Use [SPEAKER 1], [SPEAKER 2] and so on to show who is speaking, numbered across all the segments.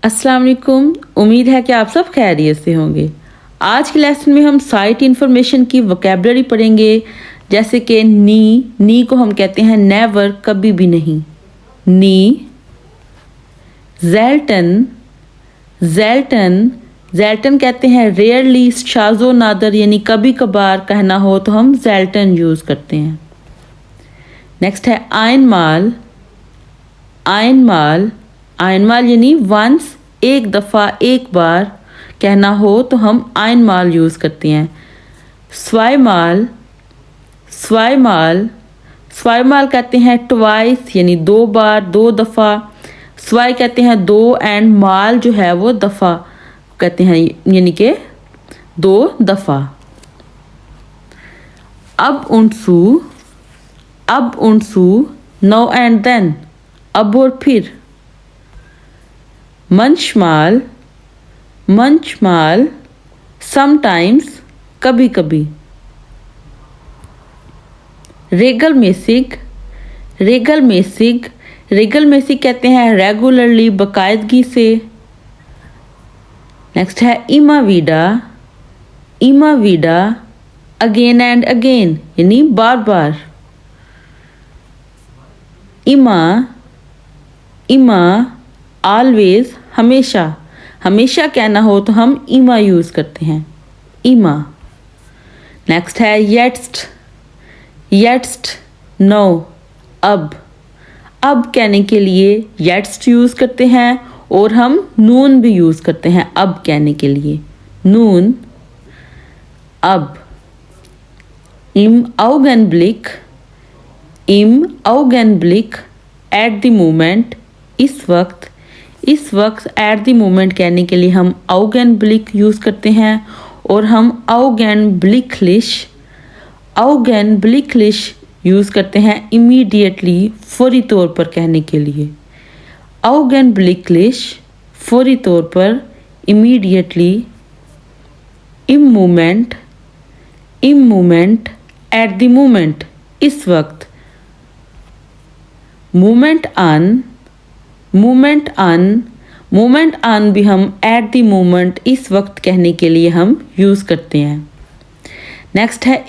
[SPEAKER 1] अस्सलाम वालेकुम। उम्मीद है कि आप सब खैरियत से होंगे। आज के लेसन में हम साइट इंफॉर्मेशन की वोकैबुलरी पढ़ेंगे, जैसे कि नी को हम कहते हैं नेवर, कभी भी नहीं। नी, जेल्टन, जेल्टन कहते हैं रेयरली, शाज़ो नादर, यानी कभी कभार कहना हो तो हम जेल्टन यूज़ करते हैं। नेक्स्ट है आयनमाल, आयनमाल यानी वंस, एक दफ़ा, एक बार कहना हो तो हम आयनमाल यूज़ करते हैं। स्वाइमाल कहते हैं ट्वाइस, यानी दो बार, दो दफ़ा। स्वाई कहते हैं दो, एंड माल जो है वो दफ़ा कहते हैं, यानी कि दो दफ़ा। अब उनसू, नो एंड देन, अब और फिर। मंचमाल, समटाइम्स, कभी कभी। रेगल मेसिक कहते हैं रेगुलरली, बाकायदगी से। नेक्स्ट है इमावीडा, अगेन एंड अगेन, यानी बार बार। इमा ऑलवेज, हमेशा कहना हो तो हम इमा यूज़ करते हैं, इमा। नेक्स्ट है येट्स्ट, नो, अब कहने के लिए येट्स्ट यूज़ करते हैं, और हम नून भी यूज़ करते हैं अब कहने के लिए, नून, अब। इम आउगेनब्लिक, एट द मोमेंट, इस वक्त। एट द मोमेंट कहने के लिए हम आउगेनब्लिक यूज़ करते हैं, और हम आउगेनब्लिकलिश यूज़ करते हैं इमीडिएटली, फौरी तौर पर कहने के लिए। आउगेनब्लिकलिश, फौरी तौर पर, इमीडिएटली। इम मोमेंट, एट द मोमेंट, इस वक्त। मोमेंट अन भी हम एट द मोमेंट, इस वक्त कहने के लिए हम यूज़ करते हैं। नेक्स्ट है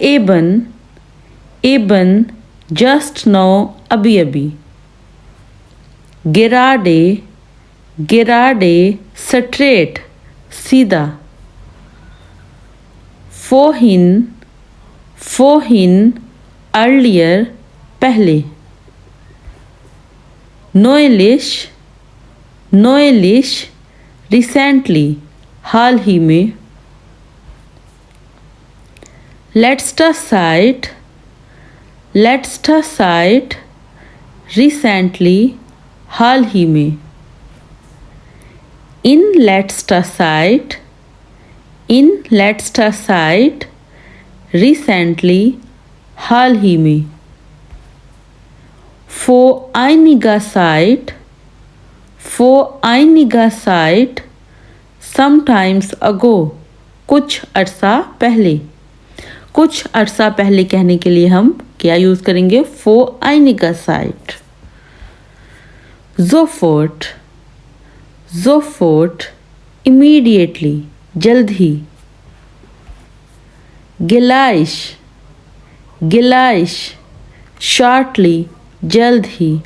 [SPEAKER 1] एबन, जस्ट नो, अभी अभी। गिराडे, स्ट्रेट, सीधा। फोहिन, अर्लियर, पहले। नोएलिश, रिसेंटली, हाल ही में। लेट्स साइट, रिसेंटली, हाल ही में। इन लेट्स साइट, रिसेंटली, हाल ही में। फो आइनिगा साइट, समटाइम्स अगो, कुछ अरसा पहले कहने के लिए हम क्या यूज़ करेंगे, फो आइनिगा साइट। जोफोर्ट, इमीडिएटली, जल्द ही। गिलाइश, शॉर्टली, जल्द ही।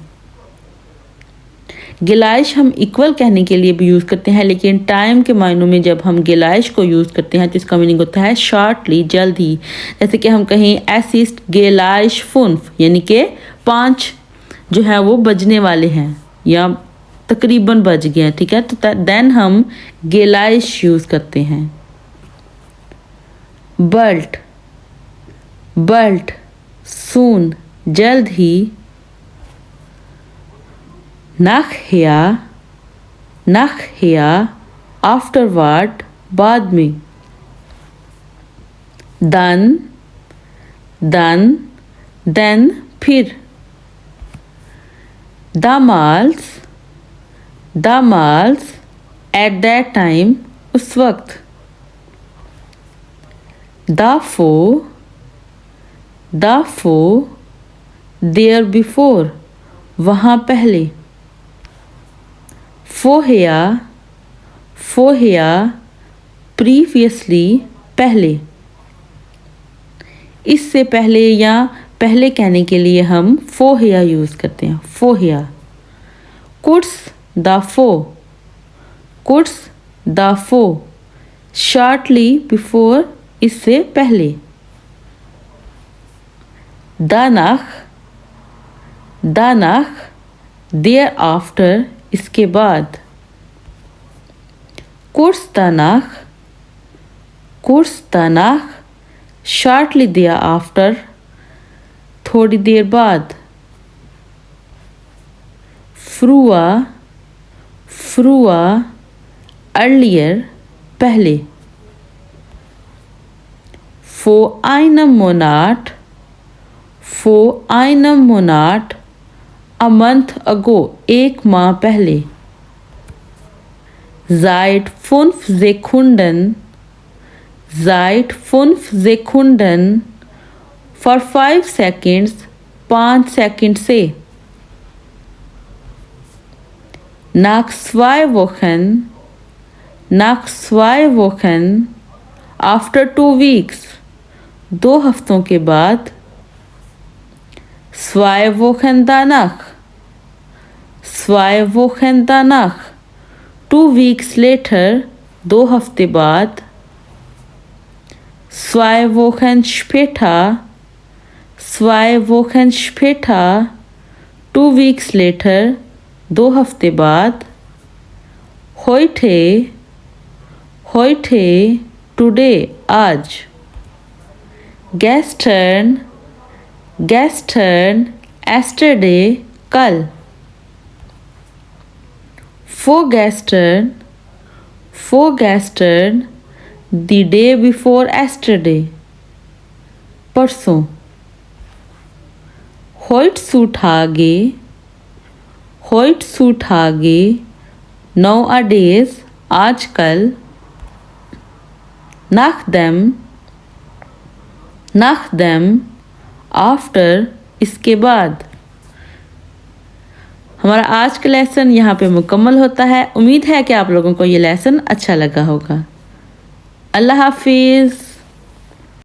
[SPEAKER 1] गिलाइश हम इक्वल कहने के लिए भी यूज़ करते हैं, लेकिन टाइम के मायनों में जब हम गिलाइश को यूज़ करते हैं तो इसका मीनिंग होता है शॉर्टली, जल्द ही। जैसे कि हम कहें एसिस्ट गिलाइश फुन्फ, यानी कि 5 जो है वो बजने वाले हैं, या तकरीबन बज गए हैं, ठीक है, तो देन हम गिलाइश यूज़ करते हैं। बल्ट, सून, जल्द ही। नखया, आफ्टरवर्ड, बाद में। देन, फिर। दामाल्स, एट दैट टाइम, उस वक्त। दाफो, देयर बिफोर, वहाँ पहले। फोहिया, vorher previously पहले। इससे पहले या पहले कहने के लिए हम vorher यूज़ करते हैं, vorher। kurz davor, kurz davor, shortly before इससे पहले। danach, danach, thereafter इसके बाद। kurz danach, kurz danach, shortly thereafter थोड़ी देर बाद। früher, früher, earlier पहले। vor einem Monat, vor einem Monat, a month ago एक माह पहले। seit 5 Sekunden, seit 5 Sekunden, for 5 seconds 5 second से। nach 2 Wochen, nach 2 Wochen, after 2 weeks 2 हफ्तों के बाद। 2 Wochen danach, 2 Wochen danach, 2 weeks later 2 हफ्ते बाद। 2 Wochen später, 2 Wochen später, 2 weeks later 2 हफ्ते बाद। heute, heute, today आज। gestern, gestern, yesterday कल। vorgestern, vorgestern, the day before yesterday परसों। heutzutage, heutzutage, nowadays आजकल। nachdem, nachdem, after इसके बाद। हमारा आज का लेसन यहाँ पे मुकम्मल होता है। उम्मीद है कि आप लोगों को ये लेसन अच्छा लगा होगा। अल्लाह हाफिज़।